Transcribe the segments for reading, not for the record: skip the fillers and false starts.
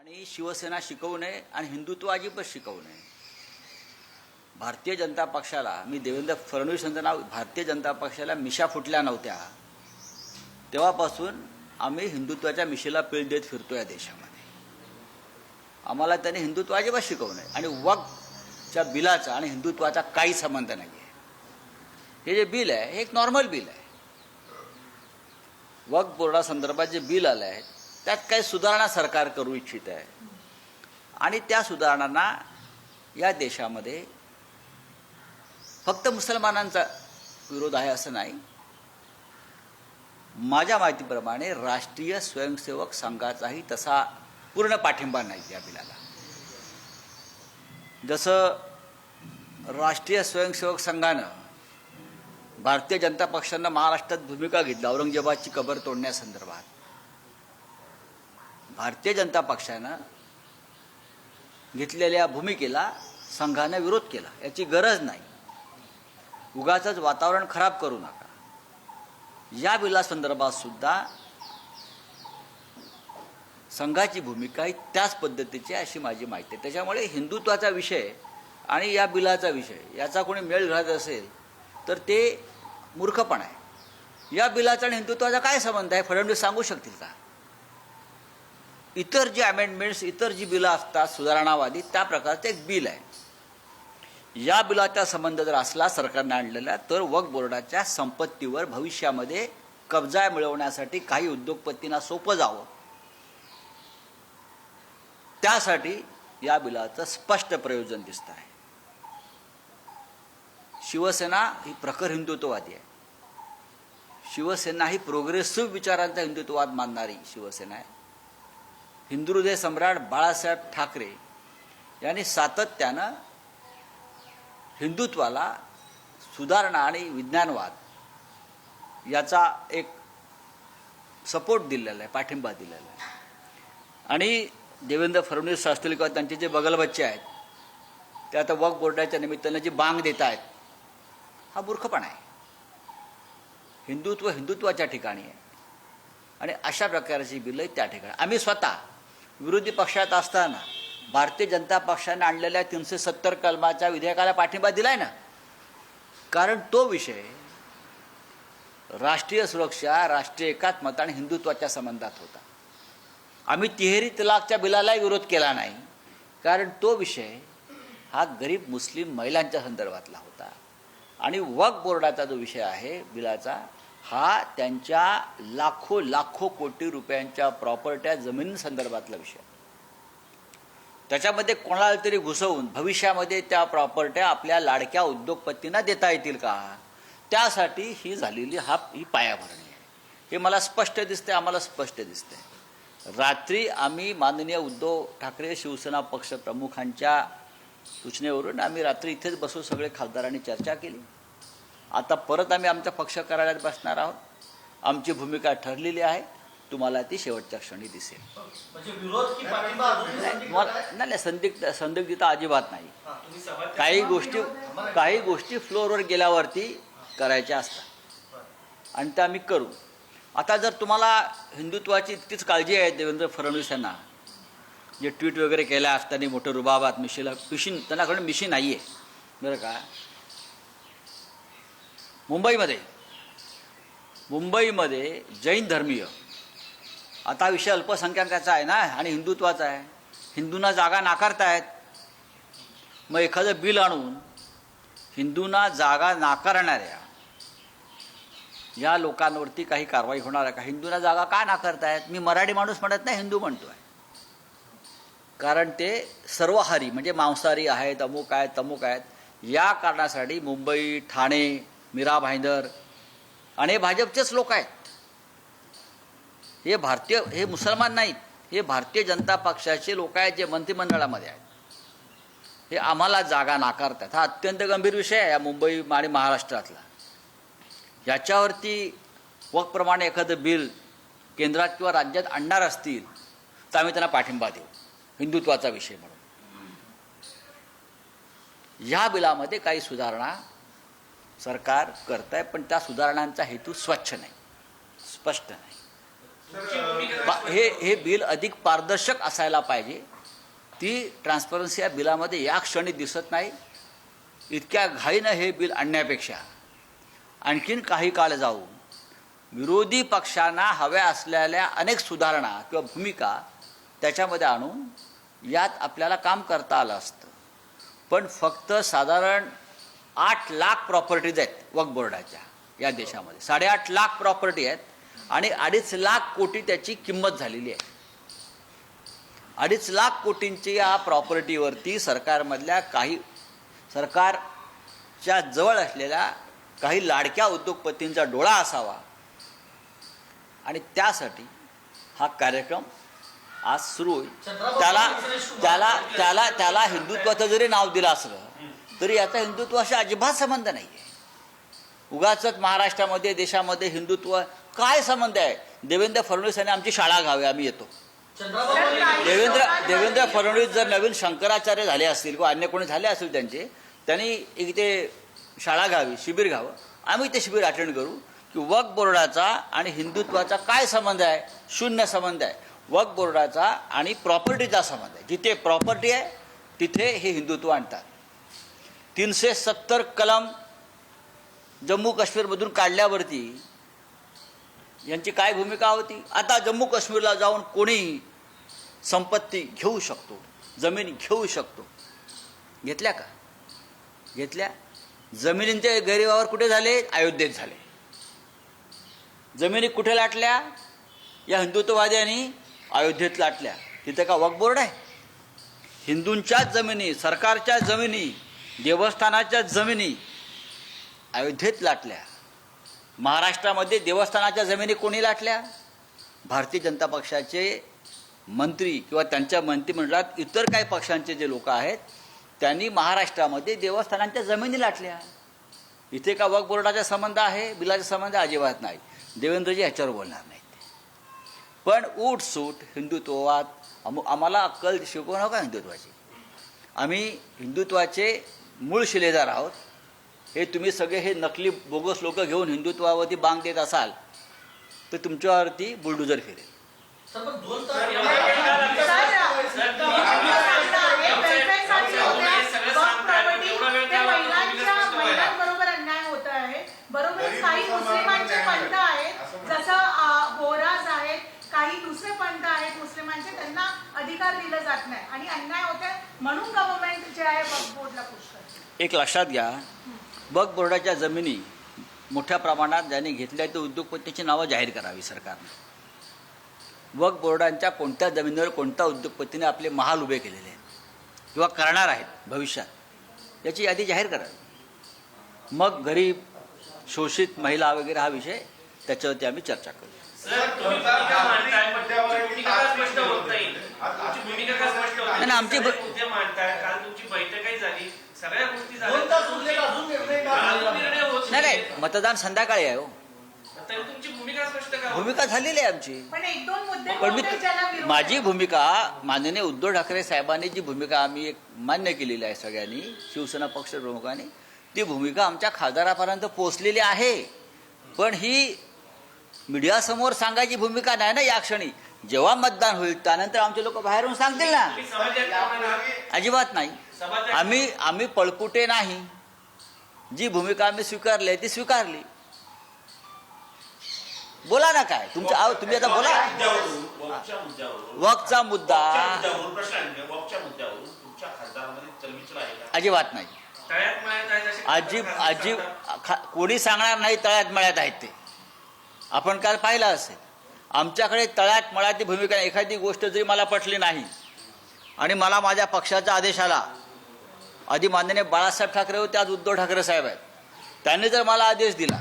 आणि शिवसेना शिकवू नये आणि हिंदुत्व अजिबात शिकवू नये. भारतीय जनता पक्षाला, मी देवेंद्र फडणवीसांचं नाव, भारतीय जनता पक्षाला मिशा फुटल्या नव्हत्या तेव्हापासून आम्ही हिंदुत्वाच्या मिशेला पीळ देत फिरतो या देशामध्ये. आम्हाला त्यांनी हिंदुत्व अजिबात शिकवू नये. आणि वक्फच्या बिलाचा आणि हिंदुत्वाचा काही संबंध नाही आहे. हे जे बिल आहे हे एक नॉर्मल बिल आहे. वक्फ बोर्डासंदर्भात जे बिल आलं आहे त्यात काही सुधारणा सरकार करू इच्छित आहे आणि त्या सुधारणांना या देशामध्ये फक्त मुसलमानांचा विरोध आहे असं नाही. माझ्या माहितीप्रमाणे राष्ट्रीय स्वयंसेवक संघाचाही तसा पूर्ण पाठिंबा नाही या बिलाला. जसं राष्ट्रीय स्वयंसेवक संघानं भारतीय जनता पक्षानं महाराष्ट्रात भूमिका घेतली औरंगजेबाची कबर तोडण्यासंदर्भात, भारतीय जनता पक्षानं घेतलेल्या भूमिकेला संघानं विरोध केला. याची गरज नाही. उगाचच वातावरण खराब करू नका. या बिलासंदर्भात सुद्धा संघाची भूमिका ही त्याच पद्धतीची अशी माझी माहिती आहे. त्याच्यामुळे हिंदुत्वाचा विषय आणि या बिलाचा विषय याचा कोणी मेळ घालत असेल तर ते मूर्खपणा आहे. या बिलाचा आणि हिंदुत्वाचा काय संबंध आहे फडणवीस सांगू शकतील का? इतर जी अमेंडमेंट्स, इतर जी बिलं असतात सुधारणावादी, त्या प्रकारचं एक बिल आहे. या बिलाचा संबंध जर असला सरकारने आणलेला तर वक्फ बोर्डाच्या संपत्तीवर भविष्यामध्ये कब्जा मिळवण्यासाठी काही उद्योगपतींना सोपं जावं, त्यासाठी या बिलाचं स्पष्ट प्रयोजन दिसत आहे. शिवसेना ही प्रखर हिंदुत्ववादी आहे. शिवसेना ही प्रोग्रेसिव्ह विचारांचा हिंदुत्ववाद मानणारी शिवसेना आहे. हिंदुहृदय सम्राट बाळासाहेब ठाकरे यांनी सातत्यानं हिंदुत्वाला सुधारणा आणि विज्ञानवाद याचा एक सपोर्ट दिलेला आहे, पाठिंबा दिलेला आहे. आणि देवेंद्र फडणवीस असतील किंवा त्यांचे जे बगलबच्चे आहेत ते आता वक्फ बोर्डाच्या निमित्तानं जी बांग देत आहेत हा मूर्खपणा आहे. हिंदुत्व हिंदुत्वाच्या ठिकाणी आहे आणि अशा प्रकारची बिलं त्या ठिकाणी. आम्ही स्वतः विरोधी पक्षात असताना भारतीय जनता पक्षाने आणलेल्या 370 कलमाच्या विधेयकाला पाठिंबा दिलाय ना, कारण तो विषय राष्ट्रीय सुरक्षा, राष्ट्रीय एकात्मता आणि हिंदुत्वाच्या संबंधात होता. आम्ही तिहेरी तलाकच्या बिलालाही विरोध केला नाही, कारण तो विषय हा गरीब मुस्लिम महिलांच्या संदर्भातला होता. आणि वक्फ बोर्डाचा जो विषय आहे बिलाचा हा त्यांच्या लाखो कोटी रुपयांच्या प्रॉपर्ट्या जमिनींसंदर्भातला विषय. त्याच्यामध्ये कोणाला तरी घुसवून भविष्यामध्ये त्या प्रॉपर्ट्या आपल्या लाडक्या उद्योगपतींना देता येतील का, त्यासाठी ही झालेली ही पायाभरणी आहे. हे मला स्पष्ट दिसते, आम्हाला स्पष्ट दिसते. रात्री आम्ही माननीय उद्धव ठाकरे शिवसेना पक्ष प्रमुखांच्या सूचनेवरून आम्ही रात्री इथेच बसून सगळे खासदारांनी चर्चा केली. आता परत आम्ही आमच्या पक्ष कार्यालयात बसणार आहोत. आमची भूमिका ठरलेली आहे. तुम्हाला ती शेवटच्या क्षणी दिसेल. नाही, संदिग्धता अजिबात नाही. काही गोष्टी फ्लोअरवर गेल्यावरती करायच्या असतात आणि त्या आम्ही करू. आता जर तुम्हाला हिंदुत्वाची इतकीच काळजी आहे देवेंद्र फडणवीस यांना, जे ट्विट वगैरे केल्या असताना मोठं रुबाबात मिशी त्यांनाकडे मिशी नाही आहे बरं का. मुंबईमध्ये जैन धर्मीय, आता विषय अल्पसंख्याकाचा आहे ना आणि हिंदुत्वाचा आहे, हिंदूंना जागा नाकारतायत. मग एखादं बिल आणून हिंदूंना जागा नाकारणाऱ्या या लोकांवरती काही कारवाई होणार आहे का? हिंदूंना जागा का नाकारतायत? मी मराठी माणूस म्हणत नाही, हिंदू म्हणतो आहे. कारण ते सर्वहारी म्हणजे मांसाहारी आहेत, अमुक आहेत, तमुक आहेत. या कारणासाठी मुंबई, ठाणे, मीरा भाईंदर आणि भाजपचेच लोक आहेत. हे मुसलमान नाहीत, हे भारतीय जनता पक्षाचे लोक आहेत जे मंत्रिमंडळामध्ये आहेत. हे आम्हाला जागा नाकारतात. हा अत्यंत गंभीर विषय आहे या मुंबई आणि महाराष्ट्रातला. याच्यावरती वक्फप्रमाणे एखादं बिल केंद्रात किंवा राज्यात आणणार असतील तर आम्ही त्यांना पाठिंबा देऊ हिंदुत्वाचा विषय म्हणून. ह्या बिलामध्ये काही सुधारणा सरकार करत आहे, पण त्या सुधारणांचा हेतू स्वच्छ नाही, स्पष्ट नाही. हे बिल अधिक पारदर्शक असायला पाहिजे. ती ट्रान्सपरन्सी या बिलामध्ये या क्षणी दिसत नाही. इतक्या घाईनं हे बिल आणण्यापेक्षा आणखीन काही काळ जाऊन विरोधी पक्षांना हव्या असलेल्या अनेक सुधारणा किंवा भूमिका त्याच्यामध्ये आणून यात आपल्याला काम करता आलं असतं. पण फक्त साधारण 8 लाख प्रॉपर्टीज आहेत वक्फ बोर्डाच्या या देशामध्ये. 8.5 लाख प्रॉपर्टी आहेत आणि 2.5 लाख कोटी त्याची किंमत झालेली आहे. 2.5 लाख कोटींची या प्रॉपर्टीवरती सरकारमधल्या काही सरकारच्या जवळ असलेल्या काही लाडक्या उद्योगपतींचा डोळा असावा आणि त्यासाठी हा कार्यक्रम आज सुरू होईल. त्याला हिंदुत्वाचं जरी नाव दिलं असलं तरी याचा हिंदुत्वाशी अजिबात संबंध नाही आहे. उगाचच महाराष्ट्रामध्ये देशामध्ये हिंदुत्व काय संबंध आहे. देवेंद्र फडणवीस यांनी आमची शाळा घ्यावी, आम्ही येतो. देवेंद्र फडणवीस जर नवीन शंकराचार्य झाले असतील किंवा अन्य कोणी झाले असतील त्यांनी इथे शाळा घ्यावी, शिबिर घ्यावं, आम्ही ते शिबिर अटेंड करू. की वक्फ बोर्डाचा आणि हिंदुत्वाचा काय संबंध आहे. शून्य संबंध आहे. वक्फ बोर्डाचा आणि प्रॉपर्टीचा संबंध आहे. जिथे प्रॉपर्टी आहे तिथे हे हिंदुत्व आणतात. 370 कलम जम्मू काश्मीरमधून काढल्यावरती यांची काय भूमिका होती. आता जम्मू काश्मीरला जाऊन कोणीही संपत्ती घेऊ शकतो, जमीन घेऊ शकतो. घेतल्या का? घेतल्या. जमिनींचे गैरव्यवहार कुठे झाले? अयोध्येत झाले. जमिनी कुठे लाटल्या? या हिंदुत्ववाद्यांनी अयोध्येत लाटल्या. तिथे का वक्फ बोर्ड आहे? हिंदूंच्याच जमिनी, सरकारच्या जमिनी, देवस्थानाच्या जमिनी अयोध्येत लाटल्या. महाराष्ट्रामध्ये देवस्थानाच्या जमिनी कोणी लाटल्या? भारतीय जनता पक्षाचे मंत्री किंवा त्यांच्या मंत्रिमंडळात इतर काही पक्षांचे जे लोक आहेत त्यांनी महाराष्ट्रामध्ये देवस्थानांच्या जमिनी लाटल्या. इथे का वक्फ बोर्डाचा संबंध आहे? बिलाचा संबंध अजिबात नाही. देवेंद्रजी ह्याच्यावर बोलणार नाहीत. पण उठसूट हिंदुत्ववाद आम्हाला अक्कल शिकवू नका हिंदुत्वाची. आम्ही हिंदुत्वाचे मूळ शिलेदार आहोत. हे तुम्ही सगळे हे नकली बोगस लोक घेऊन हिंदुत्वावरती बांग देत असाल तर तुमच्यावरती बुलडोजर फिरेल. बरोबर काही मुस्लिमांचे पंथ आहेत, जसं बोराज आहेत, काही दुसरे पंथ आहेत मुस्लिमांचे, त्यांना अधिकार दिला जात नाही आणि अन्याय होते म्हणून गव्हर्नमेंट जे आहे वक्फ बोर्डला पुश करते. एक लक्षात घ्या, वक्फ बोर्डाच्या जमिनी मोठ्या प्रमाणात ज्यांनी घेतल्या ते उद्योगपतीची नावं जाहीर करावी सरकारने. वक्फ बोर्डांच्या कोणत्या जमिनीवर कोणत्या उद्योगपतीने आपले महाल उभे केलेले आहेत किंवा करणार आहेत भविष्यात याची यादी जाहीर करावी. मग गरीब, शोषित महिला वगैरे हा विषय त्याच्यावरती आम्ही चर्चा करू. आमची नाही मतदान संध्याकाळी आहे. हो, भूमिका झालेली आहे आमची. पण माझी भूमिका माननीय उद्धव ठाकरे साहेबांनी जी भूमिका आम्ही एक मान्य केलेली आहे सगळ्यांनी, शिवसेना पक्ष प्रमुखांनी, ती भूमिका आमच्या खासदारापर्यंत पोहोचलेली आहे. पण ही मीडियासमोर सांगायची भूमिका नाही ना या क्षणी. जेव्हा मतदान होईल त्यानंतर आमचे लोक बाहेरून सांगतील ना. अजिबात नाही. आम्ही पळकुटे नाही. जी भूमिका आम्ही स्वीकारली आहे ती स्वीकारली. बोला ना काय तुमचं. तुम्ही आता बोला. वक्फचा मुद्दा अजिबात नाही. कोणी सांगणार नाही तळ्यात मळ्यात आहेत ते. आपण काल पाहिलं असेल. आमच्याकडे तळ्यात मळ्यातली भूमिका. एखादी गोष्ट जरी मला पटली नाही आणि मला माझ्या पक्षाचा आदेश आला, आधी माननीय बाळासाहेब ठाकरे होते, आज उद्धव ठाकरे साहेब आहेत, त्यांनी जर मला आदेश दिला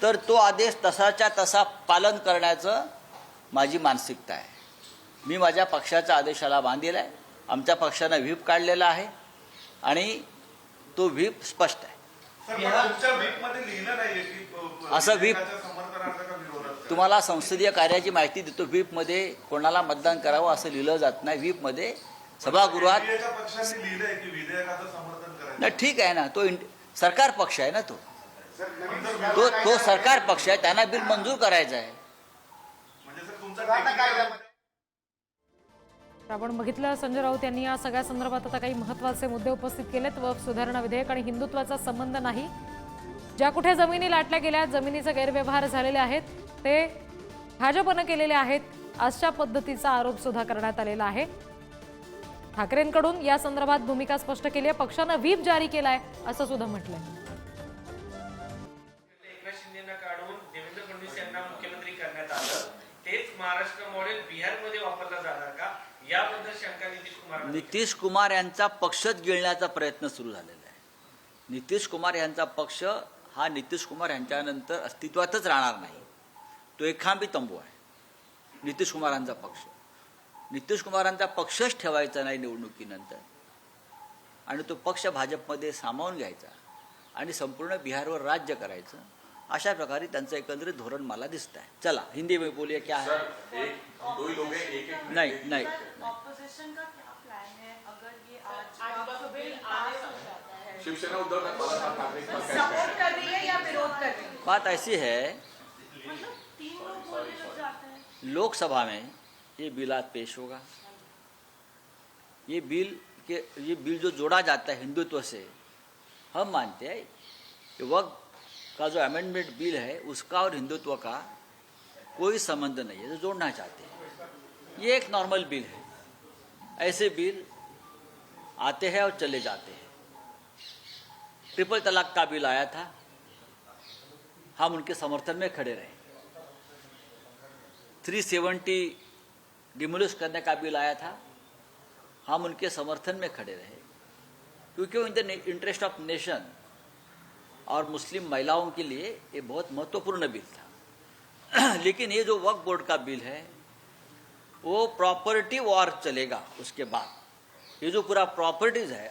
तर तो आदेश तसाच्या तसा पालन करण्याचं माझी मानसिकता आहे. मी माझ्या पक्षाच्या आदेशाला बांधील आहे. आमच्या पक्षानं व्हीप काढलेला आहे आणि तो व्हीप स्पष्ट आहे. असं व्हीप तुम्हाला संसदीय कार्याची माहिती देतो. व्हीपमध्ये कोणाला मतदान करावं असं लिहिलं जात नाही. व्हीपमध्ये सभागृहात नाही. ठीक आहे ना, तो सरकार पक्ष आहे ना, तो सरकार पक्ष आहे, त्यांना बिल मंजूर करायचं आहे. आपण बघितलं संजय राऊत यांनी या सगळ्या संदर्भात आता काही महत्त्वाचे मुद्दे उपस्थित केलेत. वक्फ सुधारणा विधेयक आणि हिंदुत्वाचा संबंध नाही. ज्या कुठे जमिनी लाटल्या गेल्या, जमिनीचे गैरव्यवहार झालेले आहेत, ते भाजपनं केलेले आहेत, अशा पद्धतीचा आरोप सुद्धा करण्यात आलेला आहे. ठाकरेंकडून या संदर्भात भूमिका स्पष्ट केली आहे. पक्षानं व्हीप जारी केलाय असं सुद्धा म्हटलंय. एकनाथ शिंदेना काढून देवेंद्र फडणवीस यांना मुख्यमंत्री करण्यात आलं. तेच महाराष्ट्र मॉडेल बिहारमध्ये वापरला जाणार का, याबद्दल शंका नितीश कुमार. नितीश कुमार यांचा पक्षच गिळण्याचा प्रयत्न सुरू झालेला आहे. नितीश कुमार यांचा पक्ष हा नितीश कुमार यांच्यानंतर अस्तित्वातच राहणार नाही. तो एक खांबी तंबू आहे नितीश कुमारांचा पक्ष. नितीश कुमारांचा पक्षच ठेवायचा नाही निवडणुकीनंतर आणि तो पक्ष भाजपमध्ये सामावून घ्यायचा आणि संपूर्ण बिहारवर राज्य करायचं, अशा प्रकारे त्यांचं एकंदरीत धोरण मला दिसत आहे. चला हिंदी में बोलिए क्या है. नहीं नहीं ऑपोजिशन का क्या प्लान है अगर ये आज बिल पास हो जाता है? शिवसेना उद्धव ठाकरे सपोर्ट कर रही है या विरोध कर रही है? बात ऐसी है, मतलब 3 लोग बोलने लग जाते हैं. लोकसभा में ये बिल आज पेश होगा. ये बिल जो जोड़ा जाता है हिंदुत्व से, हम मानते हैं कि वक्त का जो अमेंडमेंट बिल है उसका और हिंदुत्व का कोई संबंध नहीं है, जो जोड़ना चाहते हैं. ये एक नॉर्मल बिल है. ऐसे बिल आते हैं और चले जाते हैं. ट्रिपल तलाक का बिल आया था, हम उनके समर्थन में खड़े रहे. 370 डिमोलिश करने का बिल आया था, हम उनके समर्थन में खड़े रहे, क्योंकि in the interest of nation और मुस्लिम महिलाओं के लिए ये बहुत महत्वपूर्ण बिल था. लेकिन ये जो वक्फ बोर्ड का बिल है वो प्रॉपर्टी वॉर चलेगा. उसके बाद ये जो पूरा प्रॉपर्टीज है